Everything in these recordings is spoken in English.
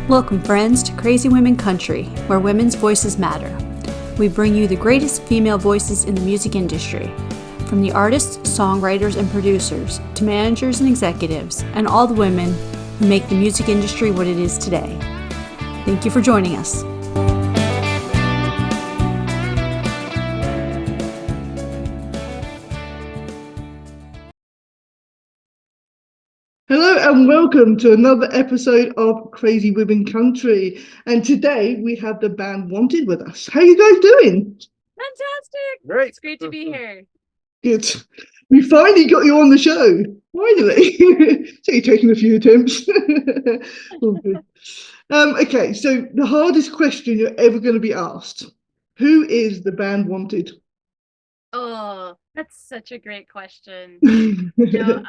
Welcome, friends, to Crazy Women Country, where women's voices matter. We bring you the greatest female voices in the music industry, from the artists, songwriters, and producers, to managers and executives, and all the women who make the music industry what it is today. Thank you for joining us. Hello and welcome to another episode of Crazy Women Country. And today we have the band Wanted with us. How are you guys doing? Fantastic! Great. It's great to be here. Good. We finally got you on the show. Finally. So you're taking a few attempts. All good. Okay, so the hardest question you're ever going to be asked. Who is the band Wanted? Oh, that's such a great question. Good.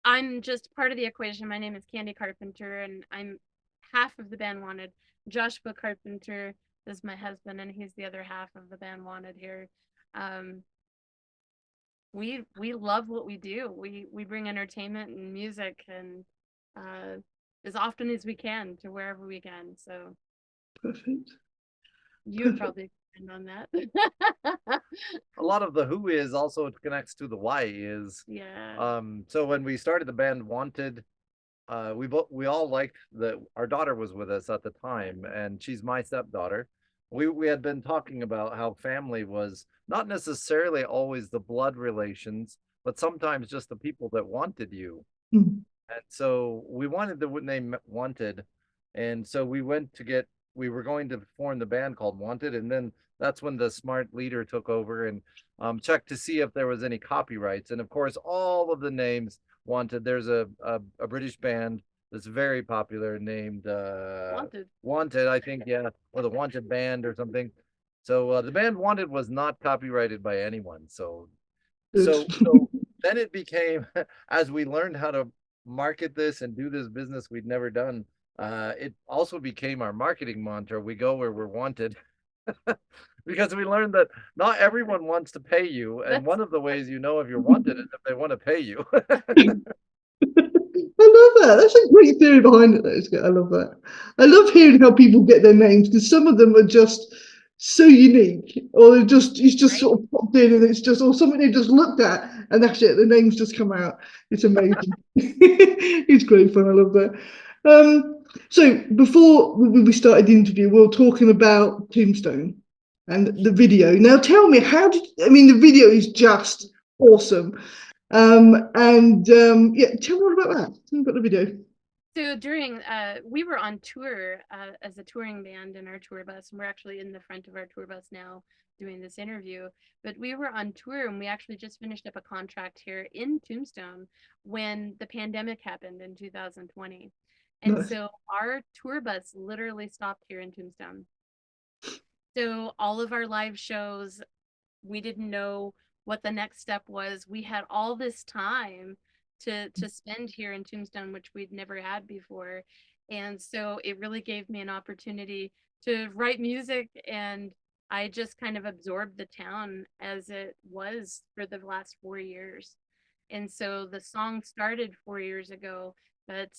I'm just part of the equation. My name is Cande Carpenter, and I'm half of the band Wanted. Joshua Carpenter is my husband, and he's the other half of the band Wanted here. We love what we do. We bring entertainment and music, and as often as we can to wherever we can. So Perfect. you would probably depend on that. A lot of the who is also connects to the why is. Yeah. So when we started the band Wanted, we all liked that our daughter was with us at the time, and she's my stepdaughter. We had been talking about how family was not necessarily always the blood relations, but sometimes just the people that wanted you. Mm. And so we wanted the name Wanted, and so we were going to form the band called Wanted, and then that's when the smart leader took over and checked to see if there was any copyrights. And of course, all of the names Wanted. There's a British band that's very popular named Wanted, I think, yeah, or the Wanted Band or something. So the band Wanted was not copyrighted by anyone. So then it became, as we learned how to market this and do this business we'd never done, it also became our marketing mantra. We go where we're wanted. Because we learned that not everyone wants to pay you, and one of the ways you know if you're wanted is if they want to pay you. I love that. That's a great theory behind it, though. I love that. I love hearing how people get their names because some of them are just so unique, or it's just sort of popped in and it's just or something they just looked at and that's it. The names just come out. It's amazing. It's great fun. I love that. So before we started the interview, we were talking about Tombstone and the video. Now tell me, the video is just awesome. Yeah, tell me about that. Tell me about the video. So during we were on tour as a touring band in our tour bus, and we're actually in the front of our tour bus now doing this interview. But we were on tour, and we actually just finished up a contract here in Tombstone when the pandemic happened in 2020. And Nice. so our tour bus literally stopped here in Tombstone. So all of our live shows, we didn't know what the next step was. We had all this time to spend here in Tombstone, which we'd never had before. And so it really gave me an opportunity to write music, and I just kind of absorbed the town as it was for the last 4 years. And so the song started 4 years ago, but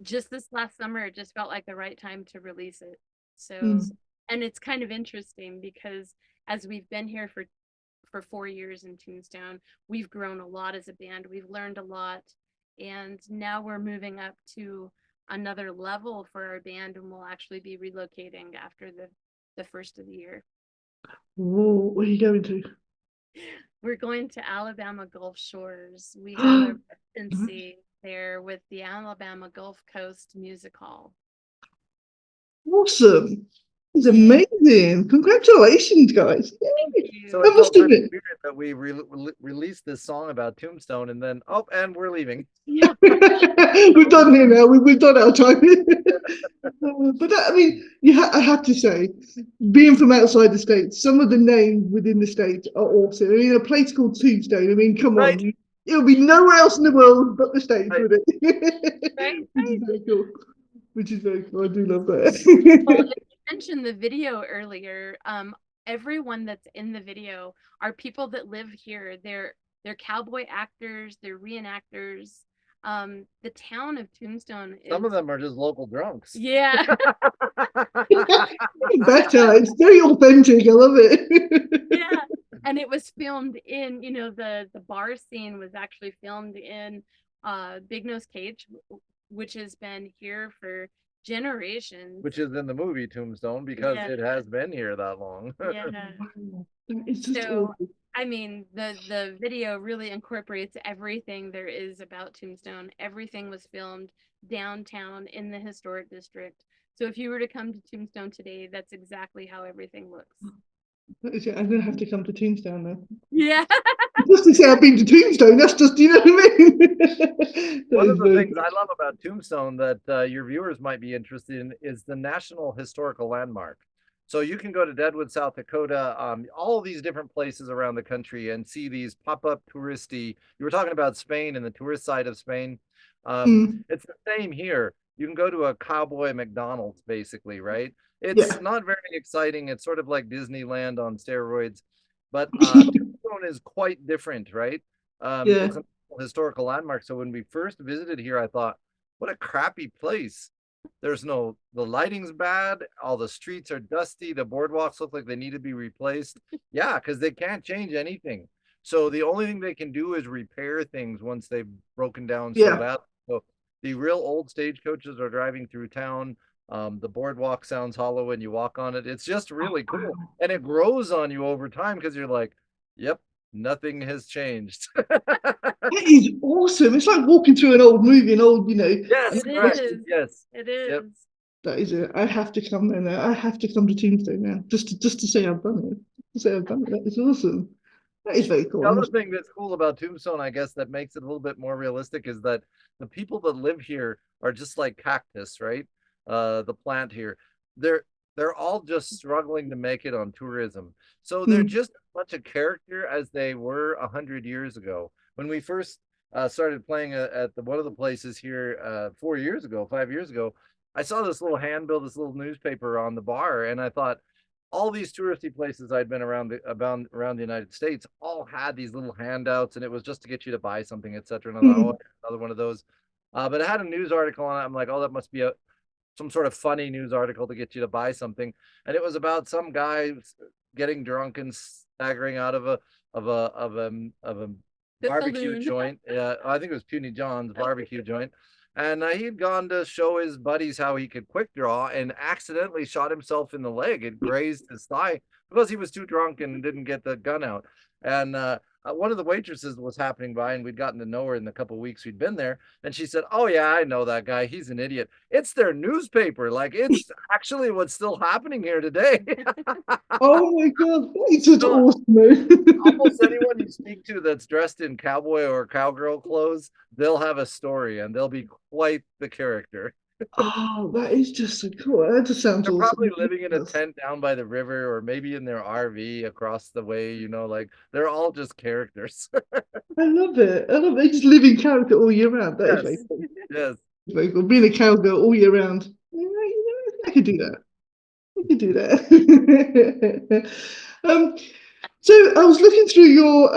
just this last summer, it just felt like the right time to release it. So, Mm. and it's kind of interesting because as we've been here for 4 years in Tombstone, we've grown a lot as a band. We've learned a lot, and now we're moving up to another level for our band, and we'll actually be relocating after the first of the year. Whoa, where are you going to? We're going to Alabama Gulf Shores. We have a residency there with the Alabama Gulf Coast Music Hall. Awesome. It's amazing. Congratulations, guys. Thank you. So I it must felt kind of admit. weird that we released this song about Tombstone, and then and we're leaving. Yeah. We're done here now. We've done our time. I have to say, being from outside the States, some of the names within the States are awesome. I mean, a place called Tombstone. I mean, come Right. on. It'll be nowhere else in the world but the States, Right. would it? Right. Which is very cool. Which is very cool. I do love Well, that. you mentioned the video earlier. Everyone that's in the video are people that live here. They're cowboy actors, they're reenactors. The town of Tombstone Some of is, them are just local drunks. yeah. Better. It's very authentic. I love it. Yeah, and it was filmed in, the bar scene was actually filmed in Big Nose Cage, which has been here for generations. Which is in the movie Tombstone because Yeah. it has been here that long. Yeah. It's just So, awful. I mean, the video really incorporates everything there is about Tombstone. Everything was filmed downtown in the historic district. So if you were to come to Tombstone today, that's exactly how everything looks. I'm gonna have to come to Tombstone now. Yeah. Just to say I've been to Tombstone, that's just, you know what I mean? One of the very things I love about Tombstone that your viewers might be interested in is the National Historical Landmark. So you can go to Deadwood, South Dakota, all these different places around the country and see these pop-up touristy. You were talking about Spain and the tourist side of Spain. It's the same here. You can go to a cowboy McDonald's, basically, right? It's Yeah. not very exciting. It's sort of like Disneyland on steroids, but Tombstone is quite different, right? Yeah. It's a historical landmark. So when we first visited here, I thought, what a crappy place. The lighting's bad. All the streets are dusty. The boardwalks look like they need to be replaced. Yeah, because they can't change anything. So the only thing they can do is repair things once they've broken down so Yeah. bad. So the real old stagecoaches are driving through town. The boardwalk sounds hollow when you walk on it. It's just really cool. And it grows on you over time because you're like, yep, nothing has changed. That is awesome. It's like walking through an old movie, Yes, It correct. is. Yes. It is. Yep. That is it. I have to come there now. I have to come to Tombstone now. Just to say I've done it. To say I've done it. That is awesome. That is very cool. The other thing that's cool about Tombstone, I guess, that makes it a little bit more realistic is that the people that live here are just like cactus, right? The plant here. They're they're all just struggling to make it on tourism. So they're just as much a character as they were 100 years ago. When we first started playing at one of the places here 4 years ago, 5 years ago, I saw this little handbill, this little newspaper on the bar, and I thought, all these touristy places I'd been around the United States all had these little handouts, and it was just to get you to buy something, etc. And I thought, oh, another one of those. But it had a news article on it. I'm like, oh, that must be some sort of funny news article to get you to buy something. And it was about some guy getting drunk and staggering out of a barbecue joint. Yeah, I think it was Puny John's barbecue joint. And he'd gone to show his buddies how he could quick draw and accidentally shot himself in the leg. It grazed his thigh because he was too drunk and didn't get the gun out. And one of the waitresses was happening by, and we'd gotten to know her in the couple of weeks we'd been there. And she said, "Oh yeah, I know that guy. He's an idiot. It's their newspaper. Like, it's actually what's still happening here today." Oh my God, that is just So, awesome. almost anyone you speak to that's dressed in cowboy or cowgirl clothes, they'll have a story and they'll be quite the character. Oh, that is just so cool. That just sounds They're awesome. probably living in a tent down by the river or maybe in their RV across the way, like they're all just characters. I love it. I love it. They just live in character all year round. That is very Yes. cool. Yes. Very cool. Being a cowgirl all year round. I could do that. I could do that. So I was looking through your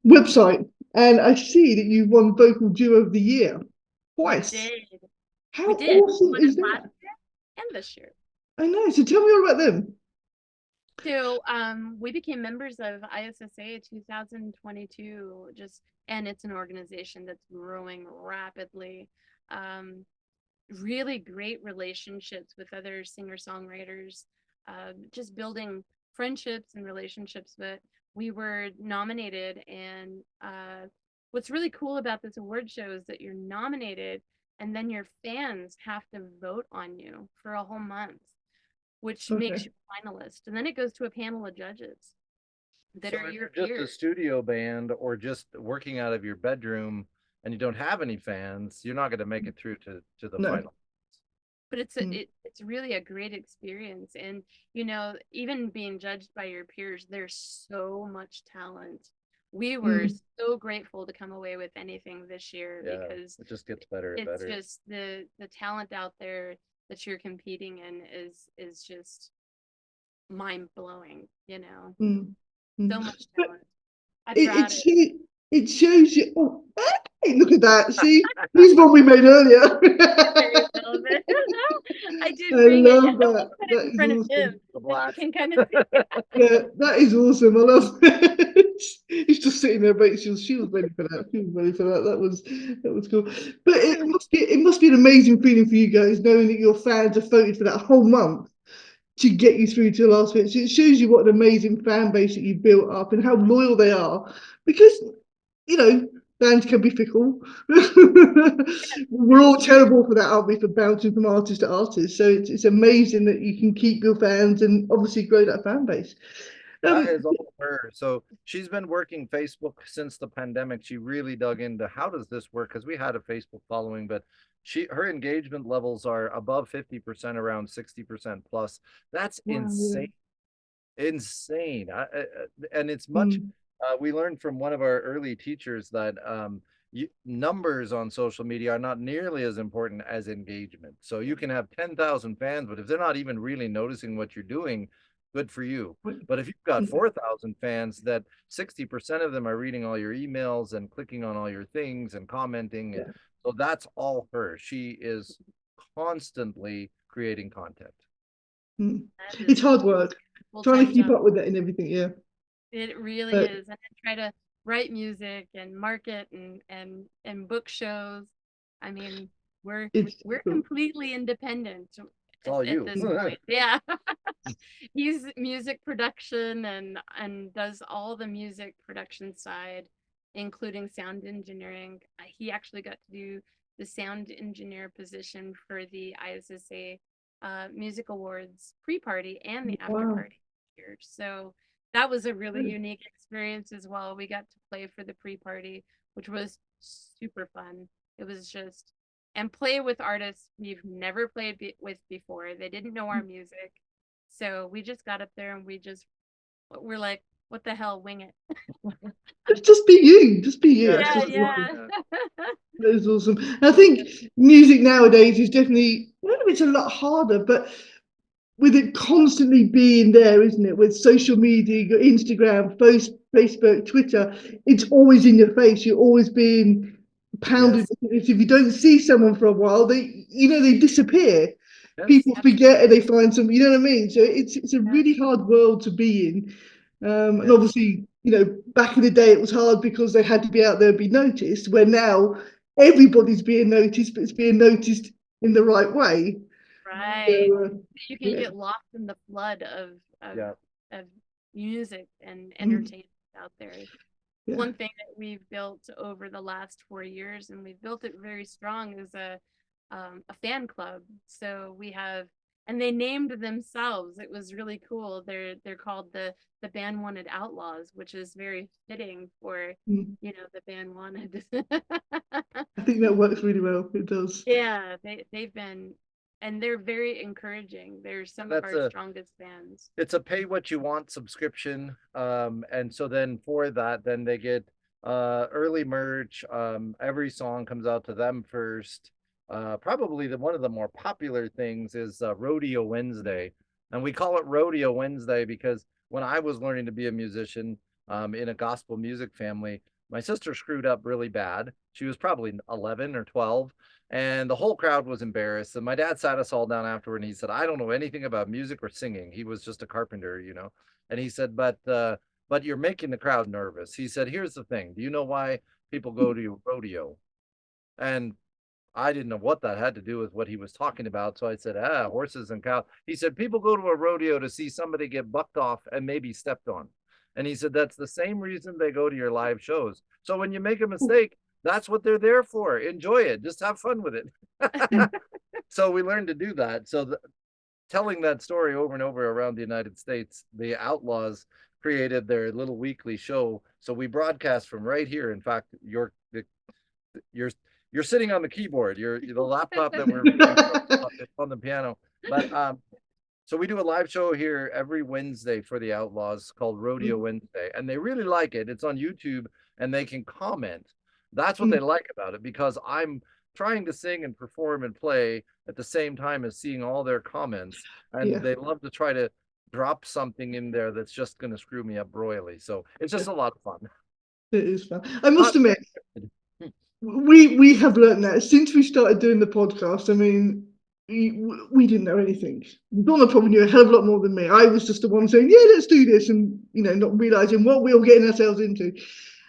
website and I see that you won Vocal Duo of the Year twice. How We did. awesome We is did that? last year and this year. I know. So tell me all about them. So we became members of ISSA 2022, and it's an organization that's growing rapidly. Really great relationships with other singer-songwriters, just building friendships and relationships. But we were nominated, and what's really cool about this award show is that you're nominated, and then your fans have to vote on you for a whole month, which makes you a finalist. And then it goes to a panel of judges that So are if your you're just peers. a studio band or just working out of your bedroom and you don't have any fans, you're not going to make it through to the final. But it's really a great experience. And even being judged by your peers, there's so much talent. We were so grateful to come away with anything this year because it just gets better and it's better. just the talent out there that you're competing in is just mind-blowing, so much talent. It shows you. Oh, hey, look at that. See, he's one we made earlier. Very relevant. I did I bring it. love I won't that. put it That in is front of awesome. him, but you can kind of see. Yeah, that is awesome. I love it. He's just sitting there, but she was ready for that. She was ready for that. That was cool. But it must be an amazing feeling for you guys knowing that your fans have voted for that whole month to get you through to the last bit. So it shows you what an amazing fan base that you've built up and how loyal they are. Because, you know, fans can be fickle. We're all terrible for that, aren't we? For bouncing from artist to artist. So it's amazing that you can keep your fans and obviously grow that fan base. That is all her. So she's been working Facebook since the pandemic. She really dug into how does this work? Because we had a Facebook following, but her engagement levels are above 50%, around 60% plus. That's Wow, insane. Insane. And it's yeah. much we learned from one of our early teachers that numbers on social media are not nearly as important as engagement. So you can have 10,000 fans, but if they're not even really noticing what you're doing, good for you. But if you've got 4,000 fans, that 60% of them are reading all your emails and clicking on all your things and commenting. Yeah. So that's all her. She is constantly creating content. It's hard work trying to keep up with it and everything. Yeah, it really is. And I try to write music and market and book shows. I mean, we're completely independent all you. at this point. Yeah. He's music production and does all the music production side, including sound engineering. He actually got to do the sound engineer position for the ISSA Music Awards pre-party and the after party here. So that was a really unique experience as well. We got to play for the pre-party, which was super fun. It was just, and play with artists we've never played with before. They didn't know our music. So we just got up there and we're like, what the hell, wing it. just be you. Just be you. Yeah. That is awesome. I think music nowadays is definitely, I don't know if it's a lot harder, but with it constantly being there, isn't it? With social media, your Instagram, Facebook, Twitter, it's always in your face. You're always being pounded. Yes. If you don't see someone for a while, they disappear. Yes. People forget and they find some. You know what I mean? So it's a really hard world to be in. And obviously, back in the day, it was hard because they had to be out there and be noticed. Where now everybody's being noticed, but it's being noticed in the right way. Right. So, you can get lost in the flood of music and entertainment out there. Yeah. One thing that we've built over the last 4 years, and we've built it very strong, is a fan club. So we have, and they named themselves. It was really cool. They're called the Band Wanted Outlaws, which is very fitting for the band Wanted. I think that works really well. It does. Yeah, they've been, and they're very encouraging. They're some of our strongest fans. It's a pay what you want subscription. And so then for that, then they get early merch. Every song comes out to them first. Probably one of the more popular things is Rodeo Wednesday. And we call it Rodeo Wednesday because when I was learning to be a musician in a gospel music family, my sister screwed up really bad. She was probably 11 or 12. And the whole crowd was embarrassed. And my dad sat us all down afterward and he said, I don't know anything about music or singing. He was just a carpenter, And he said, but you're making the crowd nervous. He said, here's the thing. Do you know why people go to rodeo? And I didn't know what that had to do with what he was talking about. So I said, horses and cows. He said, people go to a rodeo to see somebody get bucked off and maybe stepped on. And he said, that's the same reason they go to your live shows. So when you make a mistake, that's what they're there for. Enjoy it. Just have fun with it. So we learned to do that. So telling that story over and over around the United States, the Outlaws created their little weekly show. So we broadcast from right here. In fact, you're sitting on the keyboard. You're the laptop that we're on the piano. But so we do a live show here every Wednesday for the Outlaws called Rodeo Wednesday. And they really like it. It's on YouTube and they can comment. That's what they like about it, because I'm trying to sing and perform and play at the same time as seeing all their comments. And they love to try to drop something in there that's just going to screw me up royally. So it's just a lot of fun. It is fun. I must admit, we have learned that since we started doing the podcast. I mean, we didn't know anything. Donna probably knew a hell of a lot more than me. I was just the one saying, "Yeah, let's do this," and not realizing what we were getting ourselves into.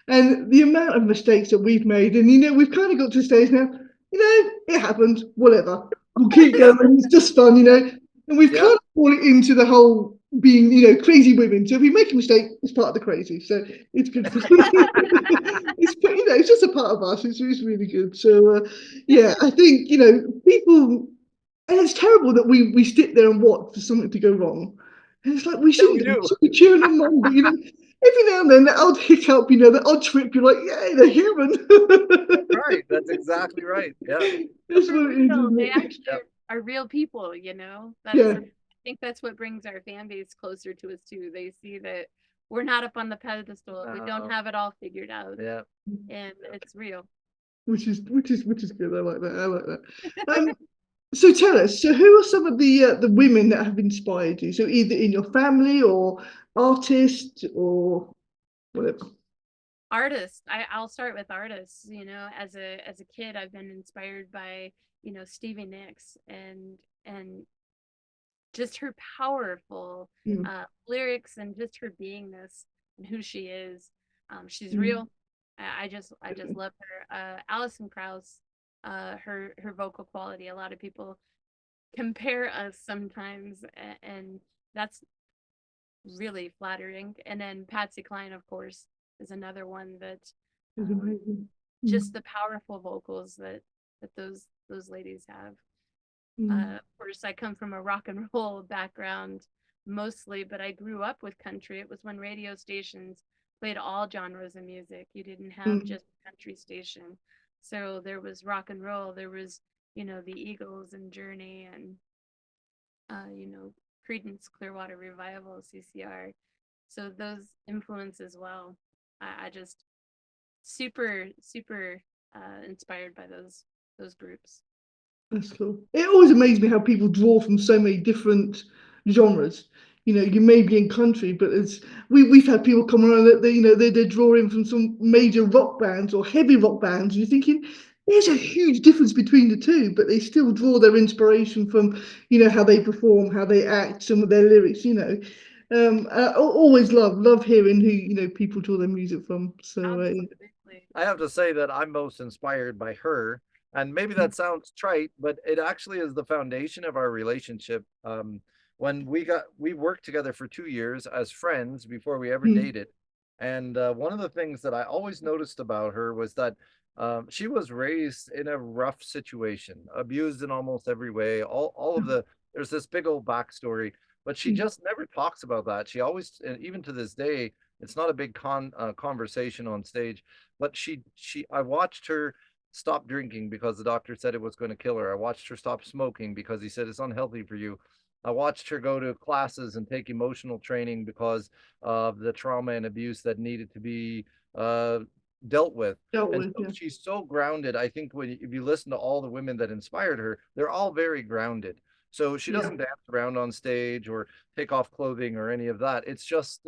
And the amount of mistakes that we've made, and we've kind of got to a stage now. It happened. Whatever. We'll keep going. It's just fun. And we've kind of brought it into the whole being, crazy women. So if we make a mistake, it's part of the crazy. So it's good. It's just a part of us. It's really good. So yeah, I think people, and it's terrible that we sit there and watch for something to go wrong. And it's like we shouldn't we do. be cheering them on, but every now and then the odd hiccup, the odd trip, you're like, yay, they're human. Right, that's exactly right. Yeah. That's For what it is, real, isn't they it? actually Yeah. are real people, That's Yeah. I think that's what brings our fan base closer to us too. They see that we're not up on the pedestal. We No. don't have it all figured out. Yeah. And it's real. Which is good. I like that. I like that. So tell us. So who are some of the women that have inspired you? So either in your family or artists or whatever. Artists. I'll start with artists. As a kid, I've been inspired by Stevie Nicks and just her powerful Mm. lyrics and just her beingness and who she is. She's Mm. real. I just love her. Alison Krauss, her vocal quality. A lot of people compare us sometimes, and that's really flattering. And then Patsy Cline, of course, is another one that It's amazing. just the powerful vocals that those ladies have. Mm. Of course, I come from a rock and roll background mostly, but I grew up with country. It was when radio stations played all genres of music. You didn't have Mm. just a country station. So there was rock and roll, there was, the Eagles and Journey and, Creedence Clearwater Revival, CCR. So those influence as well. I just super, super inspired by those groups. That's cool. It always amazes me how people draw from so many different genres. You may be in country, but we've had people come around that they're drawing from some major rock bands or heavy rock bands. And you're thinking there's a huge difference between the two, but they still draw their inspiration from how they perform, how they act, some of their lyrics. I always love hearing who people draw their music from. So Absolutely. I have to say that I'm most inspired by her. And maybe that sounds trite, but it actually is the foundation of our relationship. When we worked together for 2 years as friends before we ever mm, dated. And one of the things that I always noticed about her was that she was raised in a rough situation, abused in almost every way. There's this big old backstory, but she mm, just never talks about that. She always, and even to this day, it's not a big conversation on stage, but I watched her stop drinking because the doctor said it was going to kill her. I watched her stop smoking because he said it's unhealthy for you. I watched her go to classes and take emotional training because of the trauma and abuse that needed to be uh, dealt with. dealt And with, so yeah. she's so grounded. I think if you listen to all the women that inspired her, they're all very grounded. So she Yeah. doesn't dance around on stage or take off clothing or any of that. It's just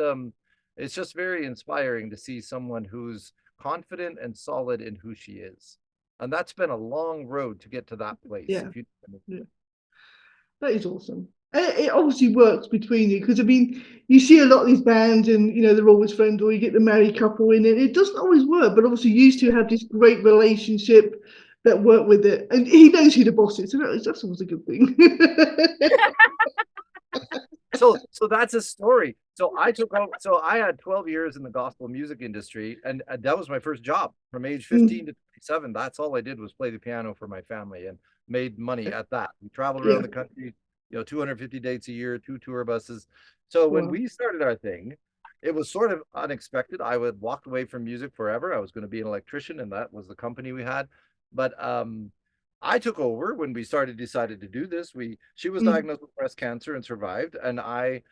very inspiring to see someone who's confident and solid in who she is. And that's been a long road to get to that place. Yeah. If you, Yeah. That is awesome. And it obviously works between you because I mean, you see a lot of these bands, and they're always friends, or you get the married couple in it. It doesn't always work, but obviously, you two have this great relationship that work with it, and he knows who the boss is. So that's always a good thing. so that's a story. So I took over. So I had 12 years in the gospel music industry, and that was my first job from age 15 Mm, to 27. That's all I did was play the piano for my family and made money at that. We traveled yeah. around the country, 250 dates a year, 2 tour buses. So when Wow. we started our thing, it was sort of unexpected. I would walked away from music forever. I was going to be an electrician, and that was the company we had. But I took over when we decided to do this. She was Mm, diagnosed with breast cancer and survived, and I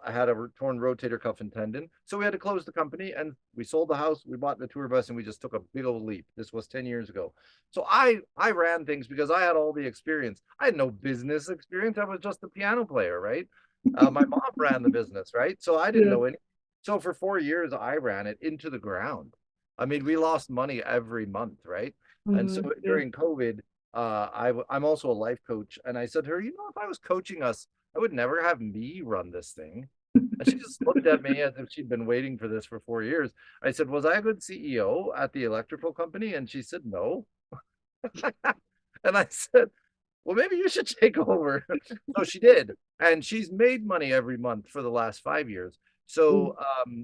had a torn rotator cuff and tendon. So we had to close the company, and we sold the house, we bought the tour bus, and we just took a big old leap. This was 10 years ago. So I ran things because I had all the experience. I had no business experience. I was just a piano player, right? My mom ran the business, right? So I didn't yeah. know any. So for 4 years, I ran it into the ground. I mean, we lost money every month, right? And so Yeah. during COVID, I'm also a life coach, and I said to her, you know, if I was coaching us, I would never have me run this thing. And she just looked at me as if she'd been waiting for this for 4 years. I said, was I a good CEO at the electrical company? And she said, no. And I said, well, maybe you should take over. So she did. And she's made money every month for the last 5 years. So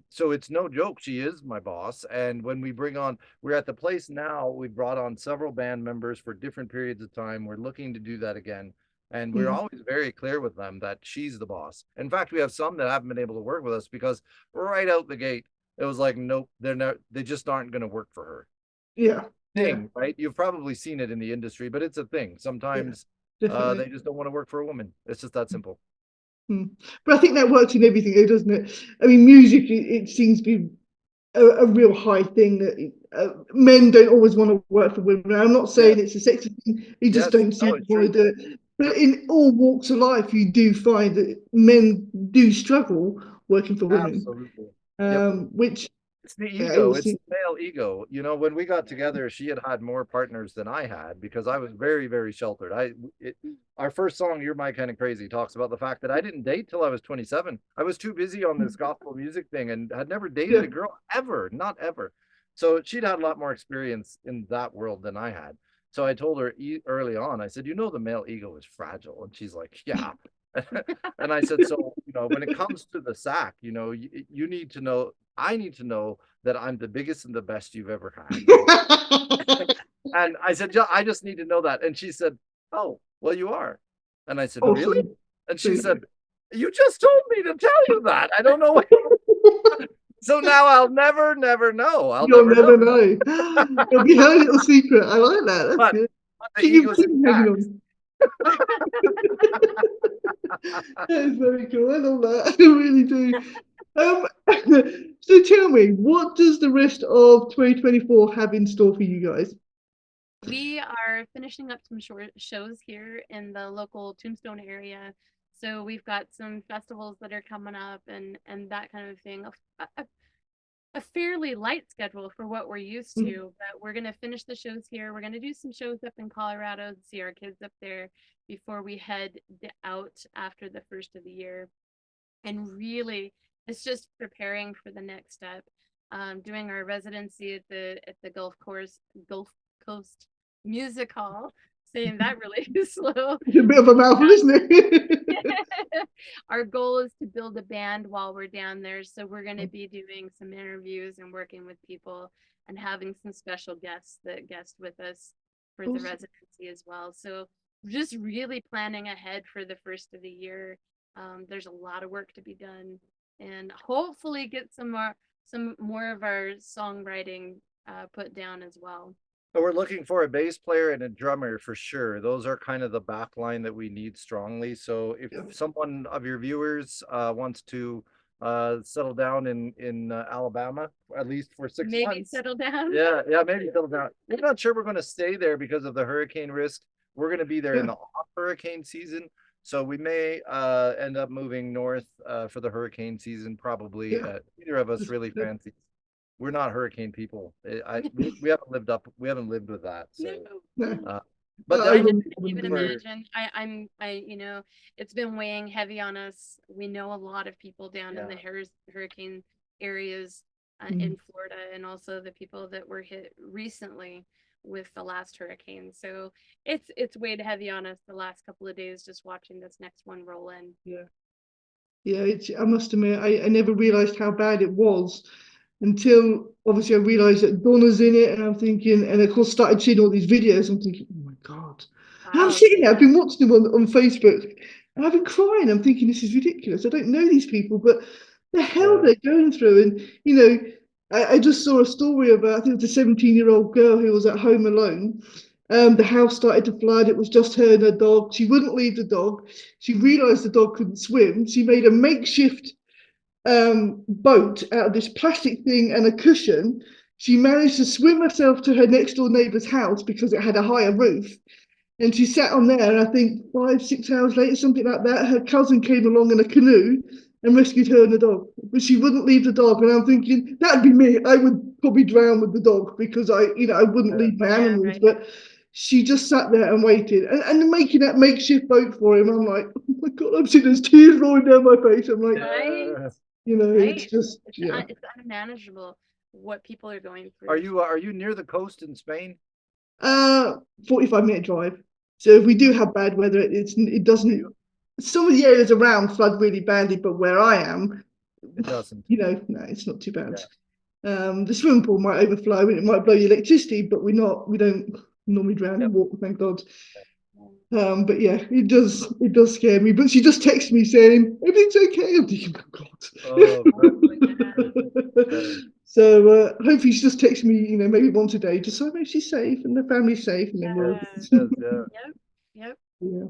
so it's no joke. She is my boss. And when we bring on, we're at the place now, we've brought on several band members for different periods of time. We're looking to do that again. And we're always very clear with them that she's the boss. In fact, we have some that haven't been able to work with us because right out the gate, it was like, nope, they're not, they just aren't going to work for her. Yeah. Thing, right? You've probably seen it in the industry, but it's a thing. Yeah, Sometimes definitely. they just don't want to work for a woman. It's just that simple. But I think that works in everything, though, doesn't it? I mean, music, it seems to be a real high thing that men don't always want to work for women. I'm not saying Yeah. it's a sexist thing, you just Yes. don't seem No, to it's want to true. do it. But in all walks of life, you do find that men do struggle working for women, Absolutely. Yep. which It's the I ego. always It's think, the male ego. You know, when we got together, she had had more partners than I had because I was very, very sheltered. Our first song, "You're My Kind of Crazy," talks about the fact that I didn't date till I was 27. I was too busy on this gospel music thing and had never dated yeah, a girl ever, not ever. So she'd had a lot more experience in that world than I had. So I told her early on, I said, you know, the male ego is fragile. And she's like, yeah. And I said, so, you know, when it comes to the sack, you know, you need to know, I need to know that I'm the biggest and the best you've ever had. And I said, yeah, I just need to know that. And she said, oh, well, you are. And I said, really? awesome. And she said, you just told me to tell you that. I don't know what. So now I'll never, never know. I'll You'll never never know. know. It'll be her little secret. I like that. That's But, good. but the Keep your ego's flame hanging intact. on. That is very cool. I love that. I really do. So tell me, what does the rest of 2024 have in store for you guys? We are finishing up some short shows here in the local Tombstone area. So we've got some festivals that are coming up and that kind of thing. A fairly light schedule for what we're used to, but we're going to finish the shows here. We're going to do some shows up in Colorado, see our kids up there before we head out after the first of the year. And really, it's just preparing for the next step. Doing our residency at the Gulf Coast Music Hall. Saying that really slow. It's a bit of a mouthful, isn't it? Our goal is to build a band while we're down there. So we're going to be doing some interviews and working with people and having some special guests that guest with us for the Awesome. residency as well. So just really planning ahead for the first of the year. There's a lot of work to be done and hopefully get some more of our songwriting put down as well. So we're looking for a bass player and a drummer for sure. Those are kind of the back line that we need strongly. So if someone of your viewers wants to settle down in Alabama, at least for 6 Maybe months. settle down. Yeah, maybe settle down. We're not sure we're going to stay there because of the hurricane risk. We're going to be there in the off hurricane season. So we may end up moving north for the hurricane season, probably. Neither of us really fancy. We're not hurricane people. We haven't lived with that. So, No. but I definitely can't even imagine. You know, it's been weighing heavy on us. We know a lot of people down in the hurricane areas in Florida, and also the people that were hit recently with the last hurricane. So it's weighed heavy on us the last couple of days just watching this next one roll in. Yeah, I must admit, I never realised how bad it was until obviously I realised that Donna's in it, and I'm thinking, and of course started seeing all these videos. I'm thinking, oh my God. Wow. And I'm sitting there, I've been watching them on Facebook, and I've been crying. I'm thinking, this is ridiculous. I don't know these people, but the hell they're going through. And, you know, I just saw a story about, I think it was a 17-year-old girl who was at home alone. The house started to flood. It was just her and her dog. She wouldn't leave the dog. She realised the dog couldn't swim. She made a makeshift boat out of this plastic thing and a cushion. She managed to swim herself to her next door neighbour's house because it had a higher roof. And she sat on there, and I think 5-6 hours later, something like that, her cousin came along in a canoe and rescued her and the dog. But she wouldn't leave the dog. And I'm thinking, that'd be me. I would probably drown with the dog because I wouldn't leave my animals, right. but she just sat there and waited and making that makeshift boat for him. I'm like, oh my God, I'm seeing there's tears rolling down my face. I'm like, Right. it's Right. just, It's unmanageable what people are going through. Are you near the coast in Spain? 45-minute drive. So if we do have bad weather, it doesn't. Some of the areas around flood really badly, but where I am, It doesn't. no, it's not too bad. The swimming pool might overflow and it might blow the electricity, but we don't normally drown in water, thank God. But yeah, it does scare me. But she just texts me saying everything's okay. I'm thinking, oh God. So hopefully she just texts me, maybe once a day, just so I know she's safe and the family's safe, and then we'll. Yep. Yeah.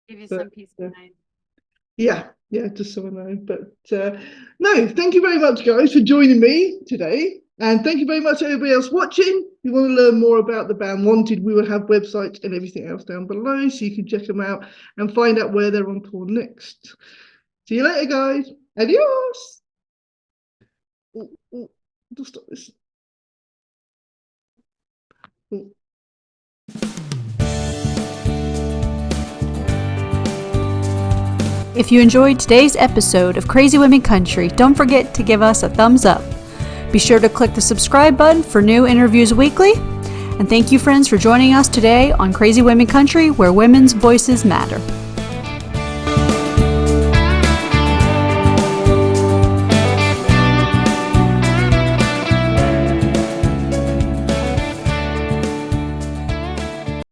Give you But, some peace of mind. Yeah, just so I know. But no, thank you very much, guys, for joining me today. And thank you very much, everybody else watching. If you want to learn more about the band Wanted, we will have websites and everything else down below, so you can check them out and find out where they're on tour next. See you later, guys. Adios. Just stop this. If you enjoyed today's episode of Crazy Women Country, don't forget to give us a thumbs up. Be sure to click the subscribe button for new interviews weekly. And thank you, friends, for joining us today on Crazy Women Country, where women's voices matter.